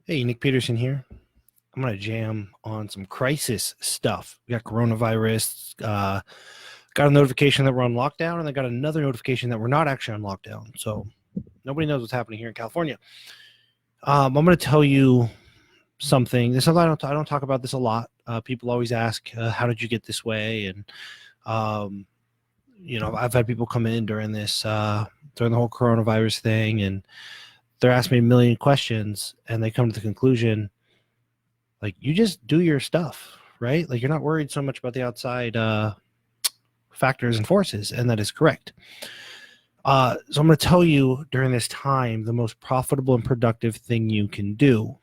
Hey, Nick Peterson here. I'm going to jam on some crisis stuff. We got coronavirus, got a notification that we're on lockdown, and I got another notification that we're not actually on lockdown. So nobody knows what's happening here in California. I'm going to tell you something. I don't talk about this a lot. People always ask, how did you get this way? And, I've had people come in during the whole coronavirus thing, and they're asking me a million questions, and they come to the conclusion, like, you just do your stuff, right? Like, you're not worried so much about the outside factors and forces, and that is correct. So I'm going to tell you during this time the most profitable and productive thing you can do,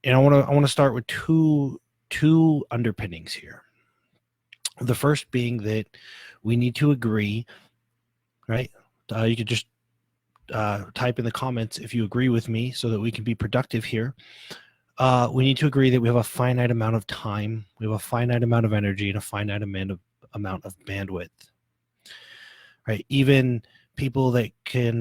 and I want to start with two underpinnings here. The first being that we need to agree, right? You could just type in the comments if you agree with me, so that we can be productive here. We need to agree that we have a finite amount of time, we have a finite amount of energy, and a finite amount of bandwidth. Right? Even people that can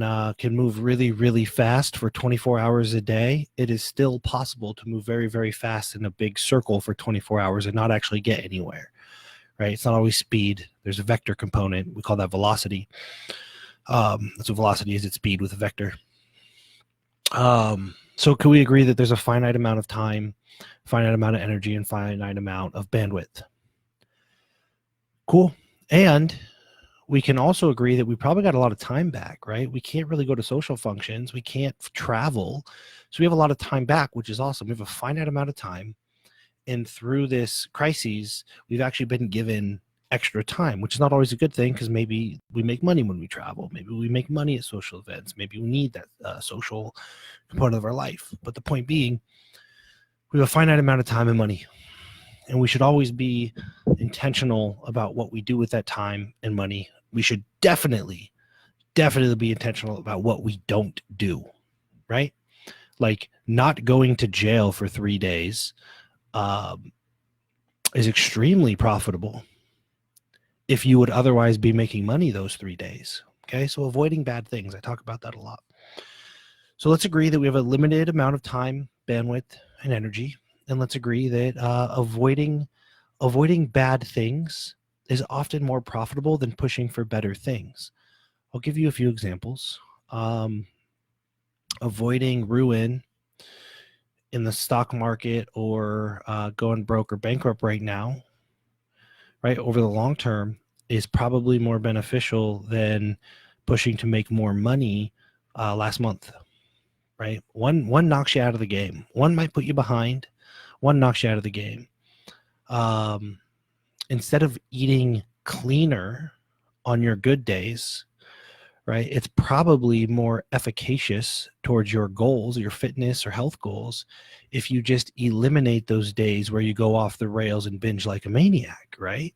move really, really fast for 24 hours a day, it is still possible to move very, very fast in a big circle for 24 hours and not actually get anywhere. Right? It's not always speed. There's a vector component. We call that velocity. That's what velocity is. It's speed with a vector. So can we agree that there's a finite amount of time, finite amount of energy, and finite amount of bandwidth? Cool. And we can also agree that we probably got a lot of time back, right? We can't really go to social functions. We can't travel. So we have a lot of time back, which is awesome. We have a finite amount of time. And through this crisis, we've actually been given extra time, which is not always a good thing, because maybe we make money when we travel. Maybe we make money at social events. Maybe we need that social component of our life. But the point being, we have a finite amount of time and money, and we should always be intentional about what we do with that time and money. We should definitely be intentional about what we don't do, right? Like, not going to jail for 3 days is extremely profitable if you would otherwise be making money those 3 days. Okay, so avoiding bad things. I talk about that a lot. So let's agree that we have a limited amount of time, bandwidth, and energy, and let's agree that avoiding bad things is often more profitable than pushing for better things. I'll give you a few examples. Avoiding ruin in the stock market, or going broke or bankrupt right now, right, over the long term, is probably more beneficial than pushing to make more money last month, right? One knocks you out of the game. One might put you behind. One knocks you out of the game. Instead of eating cleaner on your good days, right, it's probably more efficacious towards your goals, your fitness or health goals, if you just eliminate those days where you go off the rails and binge like a maniac, right?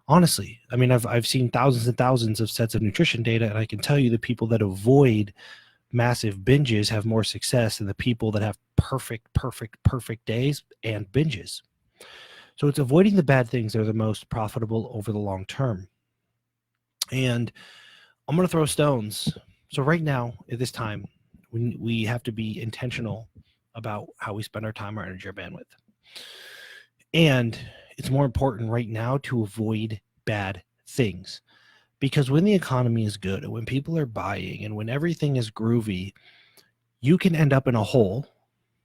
Honestly, I mean, I've seen thousands and thousands of sets of nutrition data, and I can tell you the people that avoid massive binges have more success than the people that have perfect days and binges. So it's avoiding the bad things that are the most profitable over the long term. And I'm going to throw stones. So right now, at this time, we have to be intentional about how we spend our time, our energy, our bandwidth. And it's more important right now to avoid bad things, because when the economy is good and when people are buying and when everything is groovy, you can end up in a hole.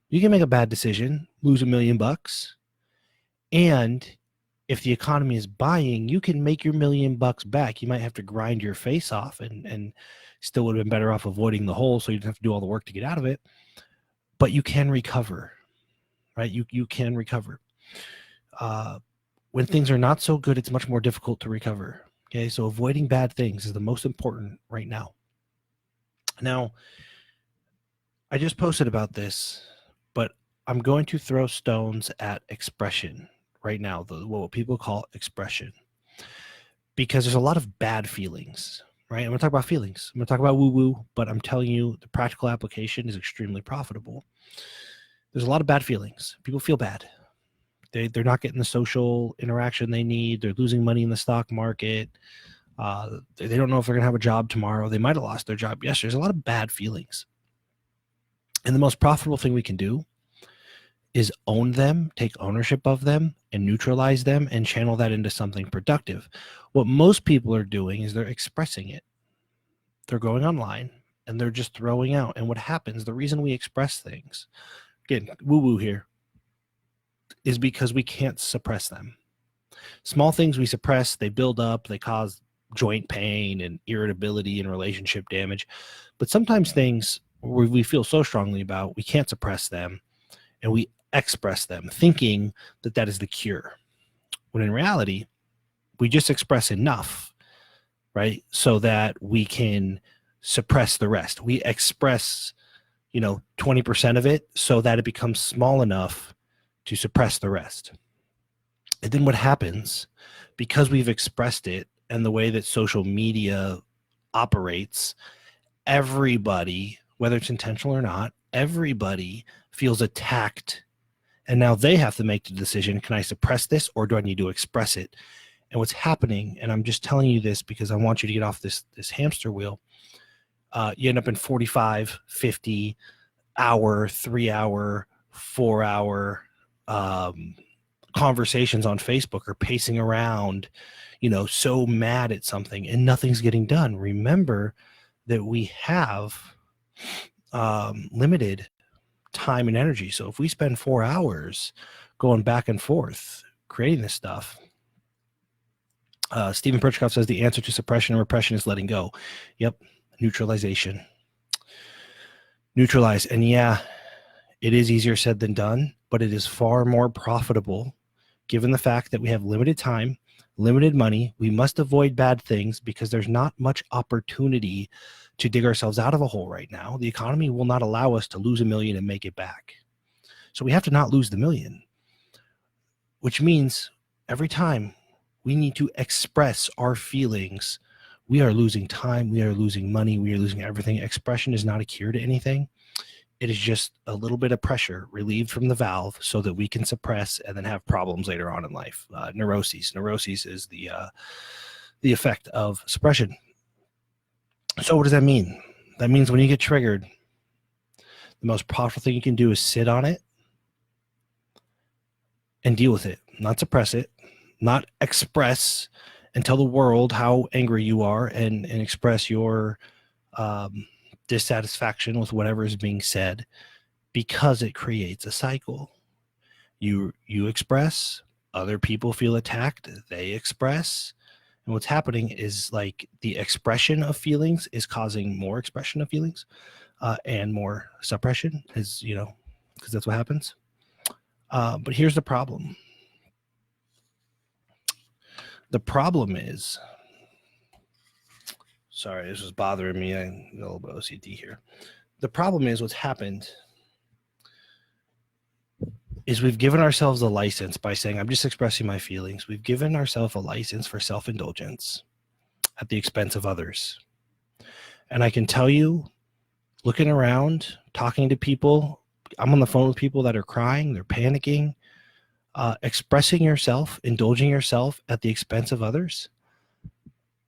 You can make a bad decision, lose $1 million, and if the economy is buying, you can make your $1 million back. You might have to grind your face off, and still would have been better off avoiding the hole, so you didn't have to do all the work to get out of it. But you can recover, right? You can recover. When things are not so good, it's much more difficult to recover. Okay, so avoiding bad things is the most important right now. Now, I just posted about this, but I'm going to throw stones at expression right now, what people call expression, because there's a lot of bad feelings, right? I'm going to talk about feelings. I'm going to talk about woo-woo, but I'm telling you the practical application is extremely profitable. There's a lot of bad feelings. People feel bad. They're not getting the social interaction they need. They're losing money in the stock market. They don't know if they're going to have a job tomorrow. They might have lost their job yesterday. There's a lot of bad feelings. And the most profitable thing we can do is own them, take ownership of them, and neutralize them and channel that into something productive. What most people are doing is they're expressing it. They're going online and they're just throwing out. And what happens, the reason we express things, again, woo-woo here, is because we can't suppress them. Small things we suppress, they build up, they cause joint pain and irritability and relationship damage. But sometimes things we feel so strongly about, we can't suppress them, and we express them, thinking that that is the cure. When in reality, we just express enough, right? So that we can suppress the rest. We express, 20% of it so that it becomes small enough to suppress the rest. And then what happens, because we've expressed it and the way that social media operates, everybody, whether it's intentional or not, everybody feels attacked. And now they have to make the decision, can I suppress this or do I need to express it? And what's happening, and I'm just telling you this because I want you to get off this hamster wheel, you end up in 45, 50 hour, 3 hour, 4 hour conversations on Facebook or pacing around, so mad at something and nothing's getting done. Remember that we have limited time and energy. So if we spend 4 hours going back and forth creating this stuff, Stephen Perchkoff says the answer to suppression and repression is letting go. Yep. Neutralization. Neutralize. And yeah, it is easier said than done, but it is far more profitable given the fact that we have limited time, limited money. We must avoid bad things because there's not much opportunity to dig ourselves out of a hole right now. The economy will not allow us to lose $1 million and make it back. So we have to not lose the $1 million, which means every time we need to express our feelings, we are losing time, we are losing money, we are losing everything. Expression is not a cure to anything. It is just a little bit of pressure relieved from the valve so that we can suppress and then have problems later on in life. Neuroses. Neuroses is the effect of suppression. So what does that mean? That means when you get triggered, the most powerful thing you can do is sit on it and deal with it, not suppress it, not express and tell the world how angry you are and express your dissatisfaction with whatever is being said, because it creates a cycle. You express, other people feel attacked, they express, and what's happening is like the expression of feelings is causing more expression of feelings and more suppression, is because that's what happens. But here's the problem. The problem is, sorry, this was bothering me. I got a little bit of OCD here. The problem is what's happened is we've given ourselves a license by saying, I'm just expressing my feelings. We've given ourselves a license for self-indulgence at the expense of others. And I can tell you, looking around, talking to people, I'm on the phone with people that are crying, they're panicking, expressing yourself, indulging yourself at the expense of others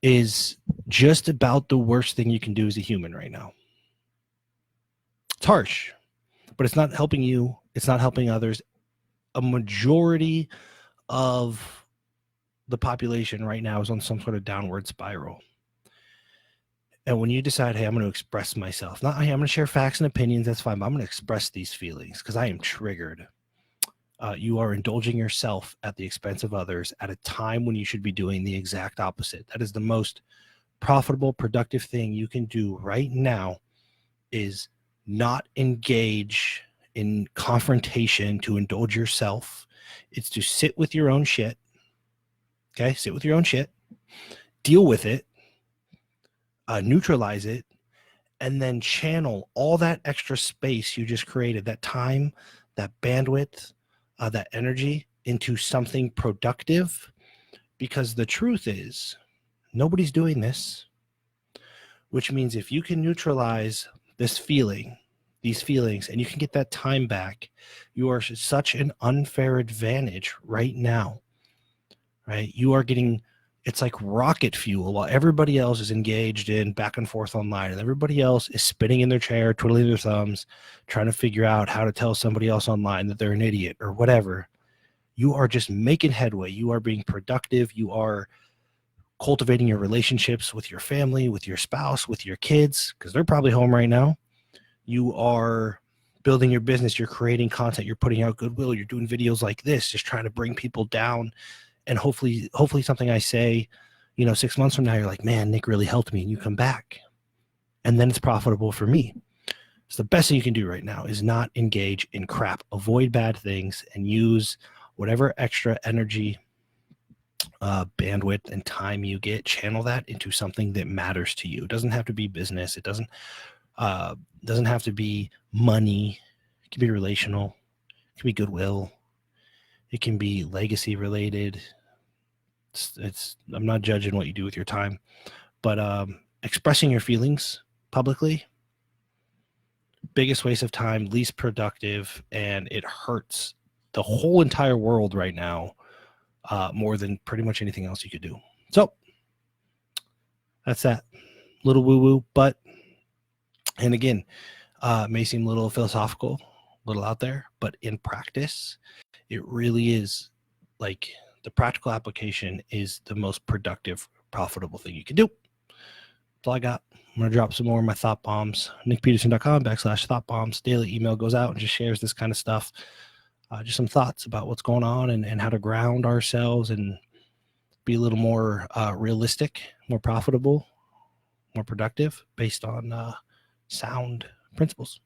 is just about the worst thing you can do as a human right now. It's harsh, but it's not helping you. It's not helping others. A majority of the population right now is on some sort of downward spiral. And when you decide, hey, I'm going to express myself, not, hey, I'm going to share facts and opinions, that's fine, but I'm going to express these feelings because I am triggered. You are indulging yourself at the expense of others at a time when you should be doing the exact opposite. That is the most profitable, productive thing you can do right now, is not engage in confrontation to indulge yourself. It's to sit with your own shit. Okay, sit with your own shit, deal with it, neutralize it, and then channel all that extra space you just created, that time, that bandwidth, that energy into something productive. Because the truth is, nobody's doing this, which means if you can neutralize this feeling, these feelings, and you can get that time back, you are such an unfair advantage right now, right? You are getting, it's like rocket fuel while everybody else is engaged in back and forth online, and everybody else is spinning in their chair, twiddling their thumbs, trying to figure out how to tell somebody else online that they're an idiot or whatever. You are just making headway. You are being productive. You are cultivating your relationships with your family, with your spouse, with your kids, because they're probably home right now. You are building your business. You're creating content. You're putting out goodwill. You're doing videos like this, just trying to bring people down. And hopefully something I say, 6 months from now, you're like, man, Nick really helped me. And you come back. And then it's profitable for me. So the best thing you can do right now is not engage in crap. Avoid bad things and use whatever extra energy, bandwidth, and time you get. Channel that into something that matters to you. It doesn't have to be business. It doesn't have to be money. It can be relational. It can be goodwill. It can be legacy related. I'm not judging what you do with your time, but expressing your feelings publicly, biggest waste of time, least productive, and it hurts the whole entire world right now more than pretty much anything else you could do. So that's that. Little woo-woo, and again, it may seem a little philosophical, a little out there, but in practice, it really is like the practical application is the most productive, profitable thing you can do. That's all I got. I'm going to drop some more of my thought bombs. nickpeterson.com/thought bombs. Daily email goes out and just shares this kind of stuff. Just some thoughts about what's going on and how to ground ourselves and be a little more realistic, more profitable, more productive based on sound principles.